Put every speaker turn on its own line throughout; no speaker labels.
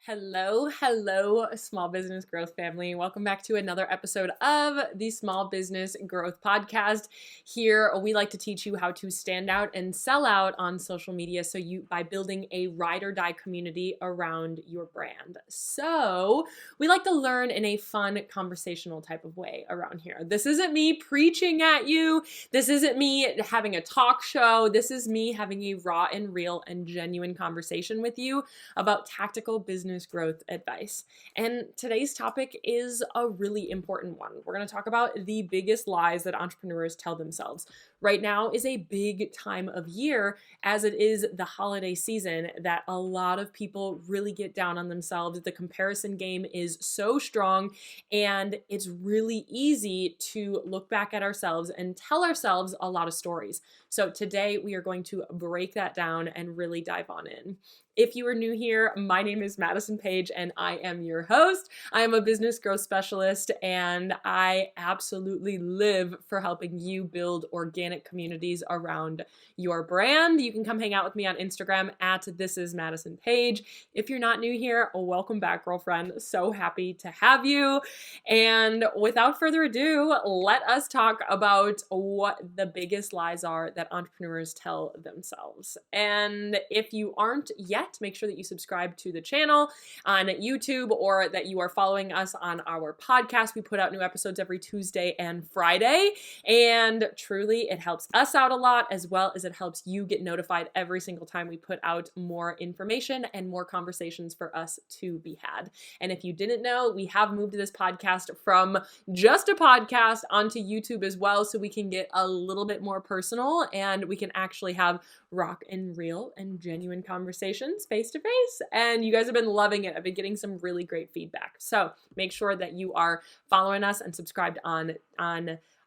Hello, small business growth family. Welcome back to another episode of the Small Business Growth Podcast. Here, we like to teach you how to stand out and sell out on social media by building a ride or die community around your brand. So, we like to learn in a fun, conversational type of way around here. This isn't me preaching at you. This isn't me having a talk show. This is me having a raw and real and genuine conversation with you about tactical business growth advice. And today's topic is a really important one. We're going to talk about the biggest lies that entrepreneurs tell themselves. Right now is a big time of year, as it is the holiday season, that a lot of people really get down on themselves. The comparison game is so strong, and it's really easy to look back at ourselves and tell ourselves a lot of stories. So today we are going to break that down and really dive on in. If you are new here, my name is Madison Page and I am your host. I am a business growth specialist and I absolutely live for helping you build organic communities around your brand. You can come hang out with me on Instagram at thisismadisonpage. If you're not new here, welcome back, girlfriend. So happy to have you. And without further ado, let us talk about what the biggest lies are that entrepreneurs tell themselves. And if you aren't yet, make sure that you subscribe to the channel on YouTube or that you are following us on our podcast. We put out new episodes every Tuesday and Friday, and truly it helps us out a lot, as well as it helps you get notified every single time we put out more information and more conversations for us to be had. And if you didn't know, we have moved this podcast from just a podcast onto YouTube as well, so we can get a little bit more personal and we can actually have rock and real and genuine conversations face to face. And you guys have been loving it. I've been getting some really great feedback. So make sure that you are following us and subscribed on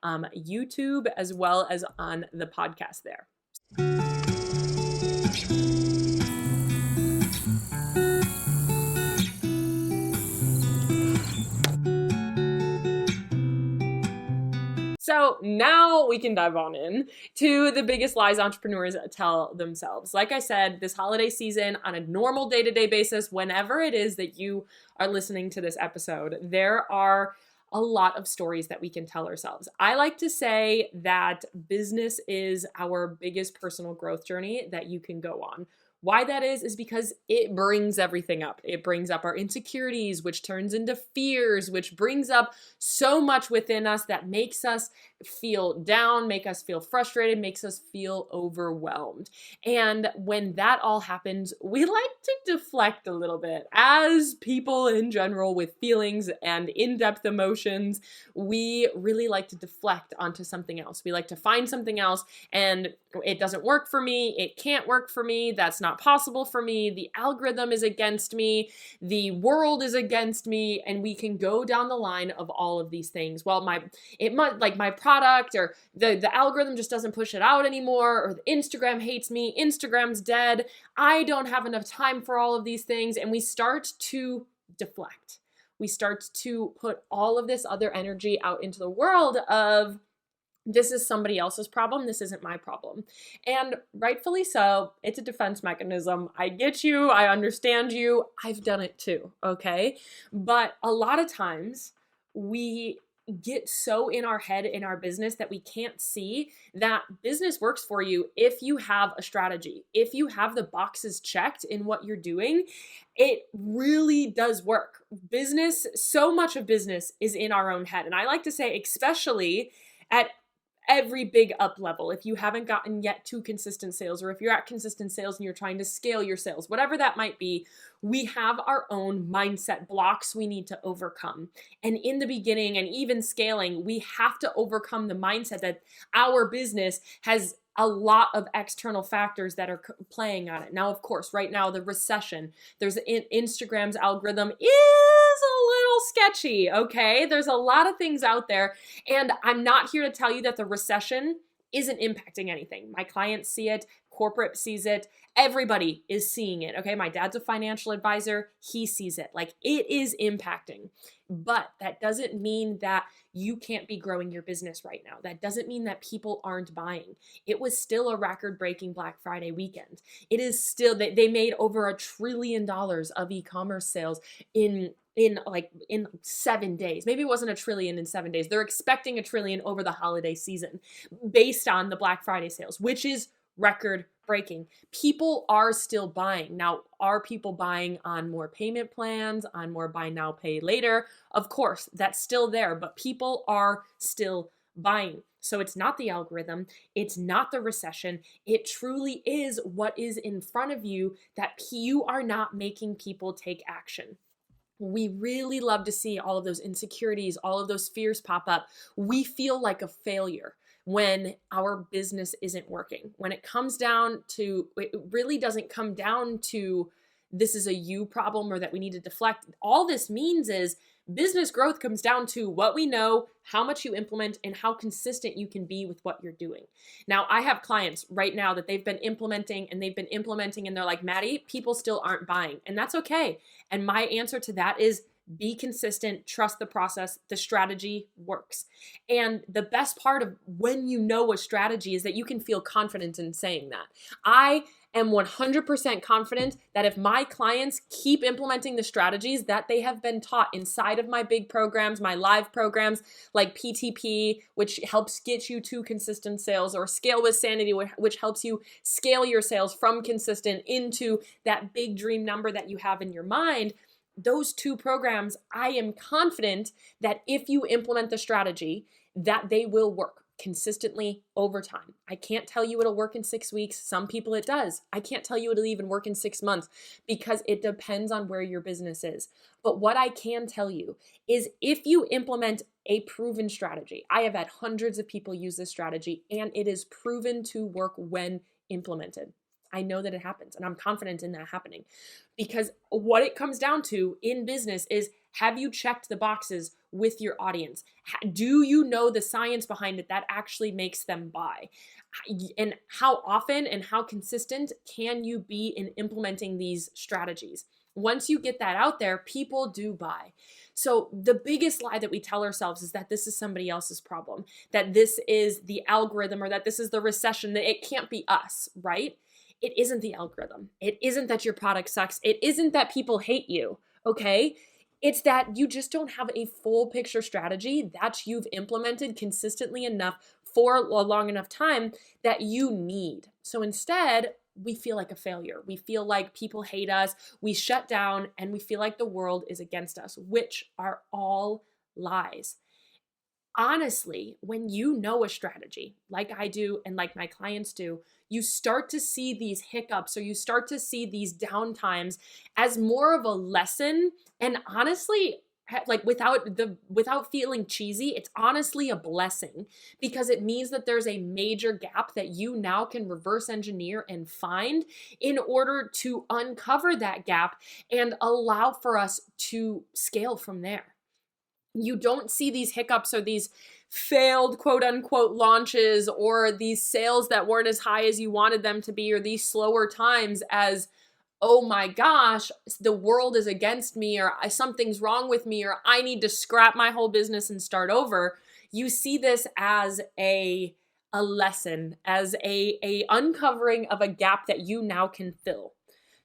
YouTube as well as on the podcast there. So now we can dive on in to the biggest lies entrepreneurs tell themselves. Like I said, this holiday season, on a normal day-to-day basis, whenever it is that you are listening to this episode, there are a lot of stories that we can tell ourselves. I like to say that business is our biggest personal growth journey that you can go on. Why that is because it brings everything up. It brings up our insecurities, which turns into fears, which brings up so much within us that makes us feel down, make us feel frustrated, makes us feel overwhelmed. And when that all happens, we like to deflect a little bit. As people in general with feelings and in-depth emotions, we really like to deflect onto something else. We like to find something else, and it doesn't work for me. It can't work for me. That's not possible for me. The algorithm is against me. The world is against me. And we can go down the line of all of these things. Well, my product or the algorithm just doesn't push it out anymore, or the Instagram hates me. Instagram's dead. I don't have enough time for all of these things. And we start to deflect. We start to put all of this other energy out into the world of, this is somebody else's problem. This isn't my problem. And rightfully so, it's a defense mechanism. I get you. I understand you. I've done it too. Okay. But a lot of times we get so in our head in our business that we can't see that business works for you if you have a strategy. If you have the boxes checked in what you're doing, it really does work. Business, so much of business is in our own head. And I like to say, especially at every big up level, if you haven't gotten yet to consistent sales, or if you're at consistent sales and you're trying to scale your sales, whatever that might be, we have our own mindset blocks we need to overcome. And in the beginning and even scaling, we have to overcome the mindset that our business has a lot of external factors that are playing on it. Now, of course, right now, the recession, Instagram's algorithm is a little sketchy, okay? There's a lot of things out there, and I'm not here to tell you that the recession isn't impacting anything. My clients see it corporate sees it. Everybody is seeing it. Okay. My dad's a financial advisor. He sees it. Like, it is impacting. But that doesn't mean that you can't be growing your business right now. That doesn't mean that people aren't buying. It was still a record-breaking Black Friday weekend. It is still, they made over $1 trillion of e-commerce sales in 7 days. Maybe it wasn't $1 trillion in 7 days. They're expecting $1 trillion over the holiday season based on the Black Friday sales, which is record breaking. People are still buying. Now, are people buying on more payment plans, on more buy now, pay later? Of course, that's still there, but people are still buying. So it's not the algorithm. It's not the recession. It truly is what is in front of you, that you are not making people take action. We really love to see all of those insecurities, all of those fears pop up. We feel like a failure when our business isn't working. When it comes down to, it really doesn't come down to this is a you problem or that we need to deflect. All this means is business growth comes down to what we know, how much you implement, and how consistent you can be with what you're doing. Now, I have clients right now that they've been implementing and they're like, Maddie, people still aren't buying. And that's okay. And my answer to that is be consistent, trust the process, the strategy works. And the best part of when you know a strategy is that you can feel confident in saying that. I am 100% confident that if my clients keep implementing the strategies that they have been taught inside of my big programs, my live programs like PTP, which helps get you to consistent sales, or Scale with Sanity, which helps you scale your sales from consistent into that big dream number that you have in your mind, those 2 programs, I am confident that if you implement the strategy, that they will work consistently over time. I can't tell you it'll work in 6 weeks. Some people it does. I can't tell you it'll even work in 6 months because it depends on where your business is. But what I can tell you is if you implement a proven strategy, I have had hundreds of people use this strategy and it is proven to work when implemented. I know that it happens, and I'm confident in that happening, because what it comes down to in business is, have you checked the boxes with your audience? Do you know the science behind it that actually makes them buy? And how often and how consistent can you be in implementing these strategies? Once you get that out there, people do buy. So the biggest lie that we tell ourselves is that this is somebody else's problem, that this is the algorithm, or that this is the recession, that it can't be us, right? It isn't the algorithm. It isn't that your product sucks. It isn't that people hate you, okay? It's that you just don't have a full picture strategy that you've implemented consistently enough for a long enough time that you need. So instead, we feel like a failure. We feel like people hate us. We shut down and we feel like the world is against us, which are all lies. Honestly, when you know a strategy, like I do and like my clients do, you start to see these hiccups, or you start to see these downtimes as more of a lesson. And honestly, like without feeling cheesy, it's honestly a blessing, because it means that there's a major gap that you now can reverse engineer and find in order to uncover that gap and allow for us to scale from there. You don't see these hiccups or these failed quote unquote launches or these sales that weren't as high as you wanted them to be, or these slower times as, oh my gosh, the world is against me, or something's wrong with me, or I need to scrap my whole business and start over. You see this as a lesson, as a uncovering of a gap that you now can fill.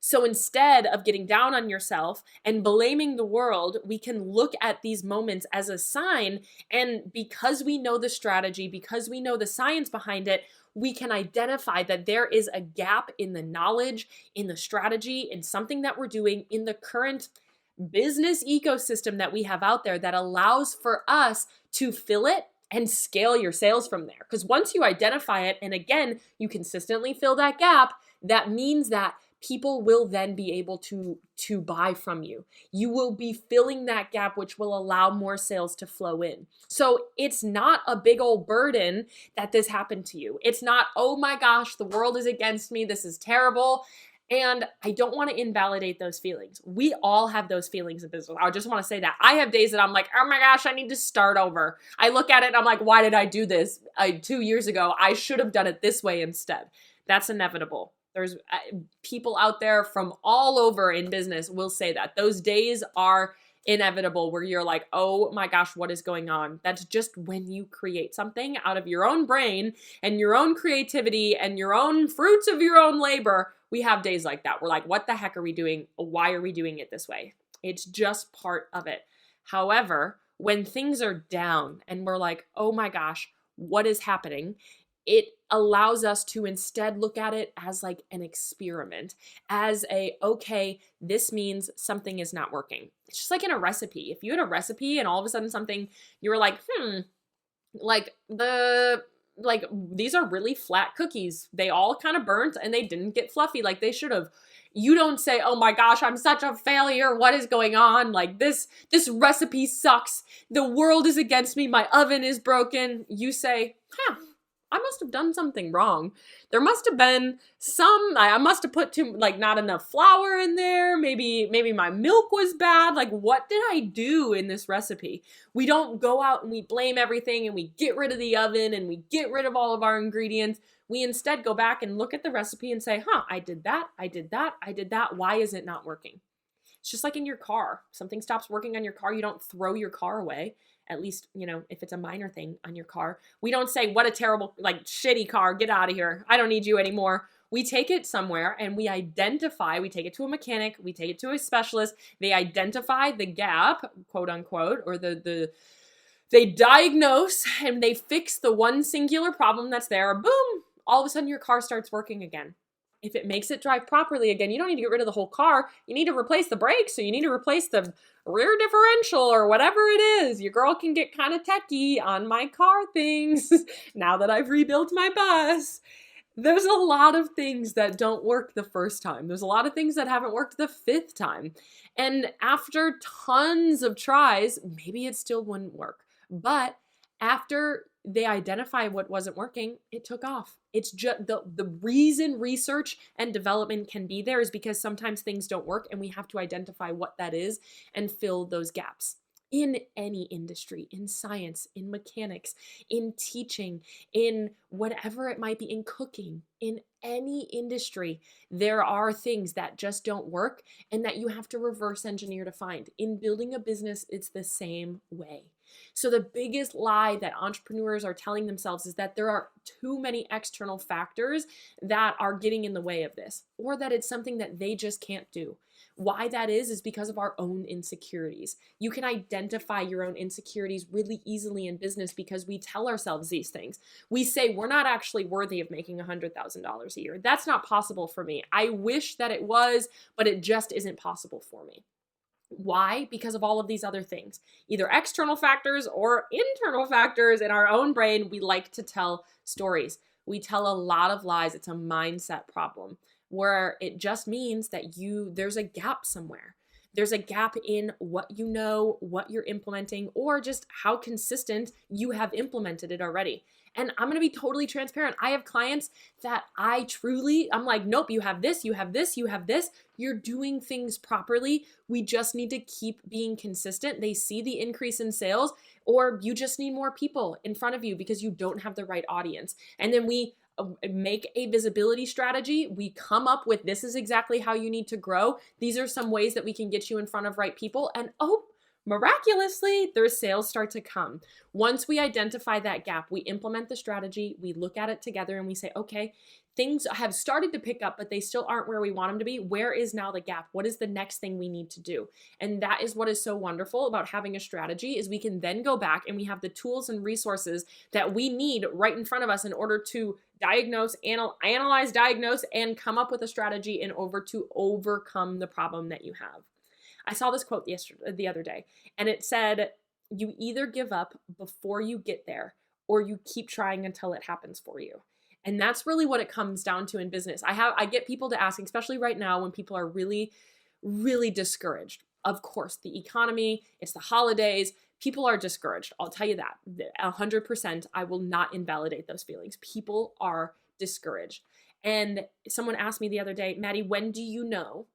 So instead of getting down on yourself and blaming the world, we can look at these moments as a sign. And because we know the strategy, because we know the science behind it, we can identify that there is a gap in the knowledge, in the strategy, in something that we're doing, in the current business ecosystem that we have out there that allows for us to fill it and scale your sales from there. Because once you identify it, and again, you consistently fill that gap, that means that people will then be able to buy from you. You will be filling that gap, which will allow more sales to flow in. So it's not a big old burden that this happened to you. It's not, oh my gosh, the world is against me. This is terrible. And I don't want to invalidate those feelings. We all have those feelings in business. I just want to say that. I have days that I'm like, oh my gosh, I need to start over. I look at it and I'm like, why did I do this 2 years ago? I should have done it this way instead. That's inevitable. There's people out there from all over in business will say that. Those days are inevitable where you're like, oh my gosh, what is going on? That's just when you create something out of your own brain and your own creativity and your own fruits of your own labor. We have days like that. We're like, what the heck are we doing? Why are we doing it this way? It's just part of it. However, when things are down and we're like, oh my gosh, what is happening? It allows us to instead look at it as like an experiment, as okay, this means something is not working. It's just like in a recipe. If you had a recipe and all of a sudden something, you were like, these are really flat cookies. They all kind of burnt and they didn't get fluffy like they should have. You don't say, oh my gosh, I'm such a failure. What is going on? Like this recipe sucks. The world is against me. My oven is broken. You say, I must have done something wrong. There must have been I must have put not enough flour in there. Maybe my milk was bad. Like, what did I do in this recipe? We don't go out and we blame everything and we get rid of the oven and we get rid of all of our ingredients. We instead go back and look at the recipe and say, I did that. Why is it not working? It's just like in your car. Something stops working on your car. You don't throw your car away. At least, if it's a minor thing on your car. We don't say, what a terrible, shitty car, get out of here. I don't need you anymore. We take it somewhere and we take it to a mechanic, we take it to a specialist. They identify the gap, quote unquote, or they diagnose and they fix the one singular problem that's there. Boom, all of a sudden your car starts working again. If it makes it drive properly again, you don't need to get rid of the whole car. You need to replace the brakes, so you need to replace the rear differential or whatever it is. Your girl can get kind of techie on my car things now that I've rebuilt my bus. There's a lot of things that don't work the first time. There's a lot of things that haven't worked the fifth time. And after tons of tries, maybe it still wouldn't work. But after they identify what wasn't working, it took off. It's just the reason research and development can be there is because sometimes things don't work and we have to identify what that is and fill those gaps. In any industry, in science, in mechanics, in teaching, in whatever it might be, in cooking, in any industry, there are things that just don't work and that you have to reverse engineer to find. In building a business, it's the same way. So the biggest lie that entrepreneurs are telling themselves is that there are too many external factors that are getting in the way of this, or that it's something that they just can't do. Why that is because of our own insecurities. You can identify your own insecurities really easily in business because we tell ourselves these things. We say we're not actually worthy of making $100,000 a year. That's not possible for me. I wish that it was, but it just isn't possible for me. Why? Because of all of these other things, either external factors or internal factors in our own brain. We like to tell stories. We tell a lot of lies. It's a mindset problem where it just means that there's a gap somewhere. There's a gap in what you know, what you're implementing, or just how consistent you have implemented it already. And I'm going to be totally transparent. I have clients that I'm like, nope, you have this, you have this, you have this. You're doing things properly. We just need to keep being consistent. They see the increase in sales, or you just need more people in front of you because you don't have the right audience. And then we make a visibility strategy. We come up with, this is exactly how you need to grow. These are some ways that we can get you in front of right people. And miraculously, their sales start to come. Once we identify that gap, we implement the strategy, we look at it together and we say, okay, things have started to pick up, but they still aren't where we want them to be. Where is now the gap? What is the next thing we need to do? And that is what is so wonderful about having a strategy, is we can then go back and we have the tools and resources that we need right in front of us in order to analyze, diagnose, and come up with a strategy in order to overcome the problem that you have. I saw this quote the other day, and it said, you either give up before you get there, or you keep trying until it happens for you. And that's really what it comes down to in business. I get people to asking, especially right now when people are really, really discouraged. Of course, the economy, it's the holidays, people are discouraged. I'll tell you that 100%. I will not invalidate those feelings. People are discouraged. And someone asked me the other day, Maddie, when do you know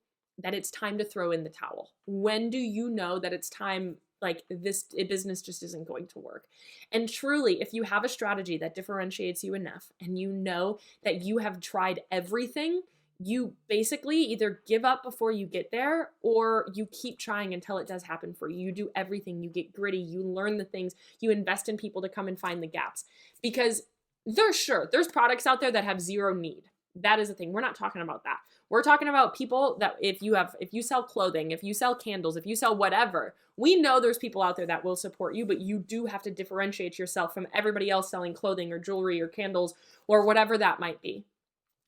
that it's time to throw in the towel? When do you know that it's time like business just isn't going to work. And truly, if you have a strategy that differentiates you enough and you know that you have tried everything, you basically either give up before you get there or you keep trying until it does happen for you. You do everything, you get gritty, you learn the things, you invest in people to come and find the gaps. Because there's products out there that have zero need. That is the thing. We're not talking about that. We're talking about people that if you sell clothing, if you sell candles, if you sell whatever, we know there's people out there that will support you, but you do have to differentiate yourself from everybody else selling clothing or jewelry or candles or whatever that might be.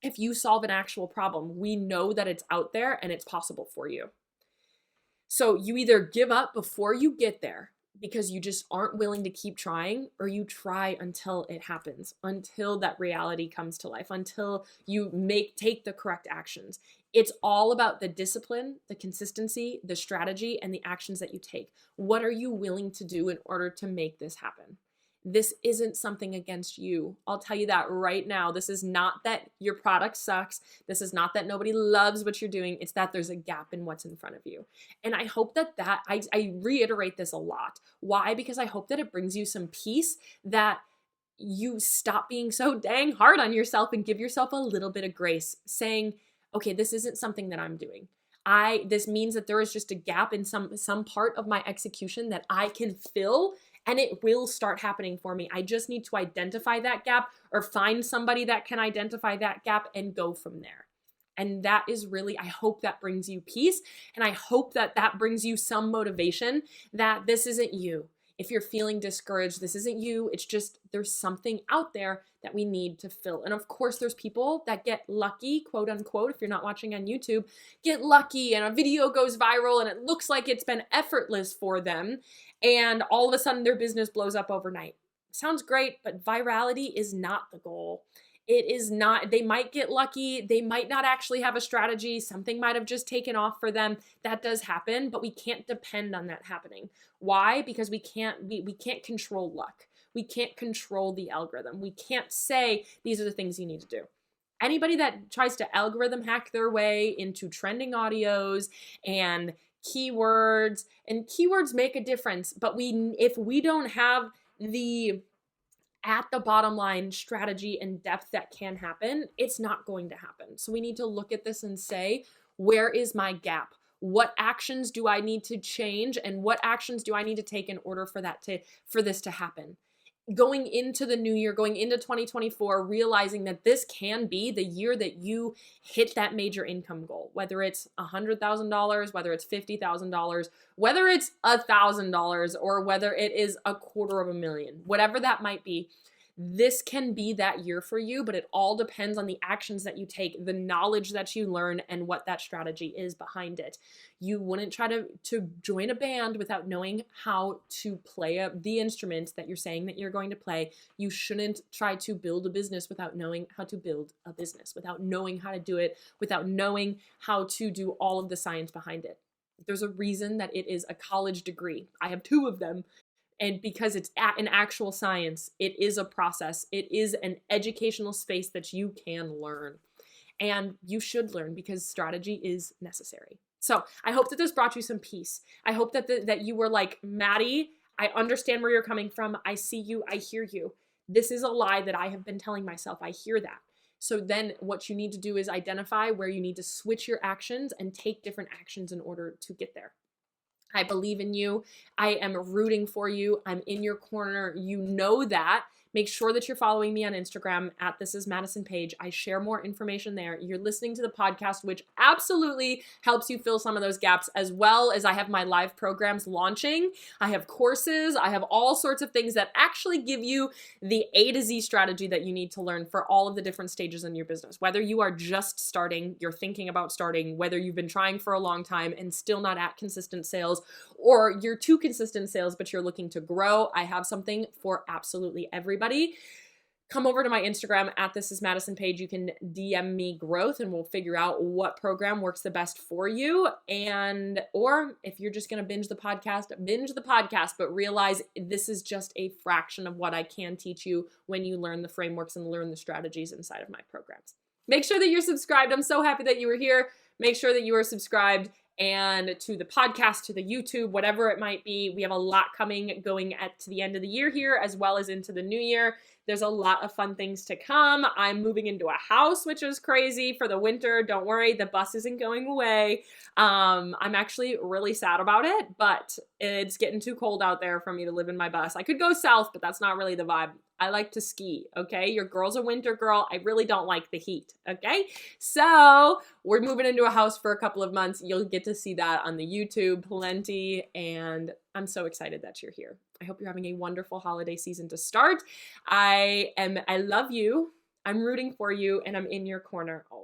If you solve an actual problem, we know that it's out there and it's possible for you. So you either give up before you get there because you just aren't willing to keep trying, or you try until it happens, until that reality comes to life, until you take the correct actions. It's all about the discipline, the consistency, the strategy, and the actions that you take. What are you willing to do in order to make this happen? This isn't something against you. I'll tell you that right now. This is not that your product sucks. This is not that nobody loves what you're doing. It's that there's a gap in what's in front of you. And I hope that I reiterate this a lot. Why? Because I hope that it brings you some peace, that you stop being so dang hard on yourself and give yourself a little bit of grace, saying, okay, this isn't something that I'm doing. This means that there is just a gap in some part of my execution that I can fill, and it will start happening for me. I just need to identify that gap or find somebody that can identify that gap and go from there. And that is really, I hope that brings you peace. And I hope that that brings you some motivation that this isn't you. If you're feeling discouraged, this isn't you. It's just there's something out there that we need to fill. And of course, there's people that get lucky, quote unquote, if you're not watching on YouTube, get lucky and a video goes viral and it looks like it's been effortless for them. And all of a sudden their business blows up overnight. Sounds great, but virality is not the goal. It is not. They might get lucky. They might not actually have a strategy. Something might have just taken off for them. That does happen, but we can't depend on that happening. Why? Because we can't control luck. We can't control the algorithm. We can't say these are the things you need to do. Anybody that tries to algorithm hack their way into trending audios and keywords make a difference, but if we don't have the at the bottom line strategy and depth that can happen, it's not going to happen. So we need to look at this and say, where is my gap? What actions do I need to change, and what actions do I need to take in order for this to happen? Going into the new year, going into 2024, realizing that this can be the year that you hit that major income goal, whether it's $100,000, whether it's $50,000, whether it's $1,000, or whether it is $250,000, whatever that might be. This can be that year for you, but it all depends on the actions that you take, the knowledge that you learn, and what that strategy is behind it. You wouldn't try to join a band without knowing how to play the instrument that you're saying that you're going to play. You shouldn't try to build a business without knowing how to build a business, without knowing how to do it, without knowing how to do all of the science behind it. There's a reason that it is a college degree. I have 2 of them. And because it's an actual science, it is a process. It is an educational space that you can learn. And you should learn, because strategy is necessary. So I hope that this brought you some peace. I hope that you were like, Maddie, I understand where you're coming from. I see you. I hear you. This is a lie that I have been telling myself. I hear that. So then what you need to do is identify where you need to switch your actions and take different actions in order to get there. I believe in you. I am rooting for you. I'm in your corner. You know that. Make sure that you're following me on Instagram at This Is Madison Page. I share more information there. You're listening to the podcast, which absolutely helps you fill some of those gaps, as well as I have my live programs launching. I have courses. I have all sorts of things that actually give you the A to Z strategy that you need to learn for all of the different stages in your business. Whether you are just starting, you're thinking about starting, whether you've been trying for a long time and still not at consistent sales, or you're too consistent sales, but you're looking to grow, I have something for absolutely everybody. Come over to my Instagram at This Is Madison Page. You can DM me growth and we'll figure out what program works the best for you. Or if you're just going to binge the podcast, but realize this is just a fraction of what I can teach you when you learn the frameworks and learn the strategies inside of my programs. Make sure that you're subscribed. I'm so happy that you were here. Make sure that you are subscribed, and to the podcast, to the YouTube, whatever it might be. We have a lot coming going to the end of the year here, as well as into the new year. There's a lot of fun things to come. I'm moving into a house, which is crazy for the winter. Don't worry, the bus isn't going away. I'm actually really sad about it, but it's getting too cold out there for me to live in my bus. I could go south, but that's not really the vibe. I like to ski, okay? Your girl's a winter girl. I really don't like the heat, okay? So we're moving into a house for a couple of months. You'll get to see that on the YouTube plenty, and I'm so excited that you're here. I hope you're having a wonderful holiday season to start. I love you. I'm rooting for you, and I'm in your corner always.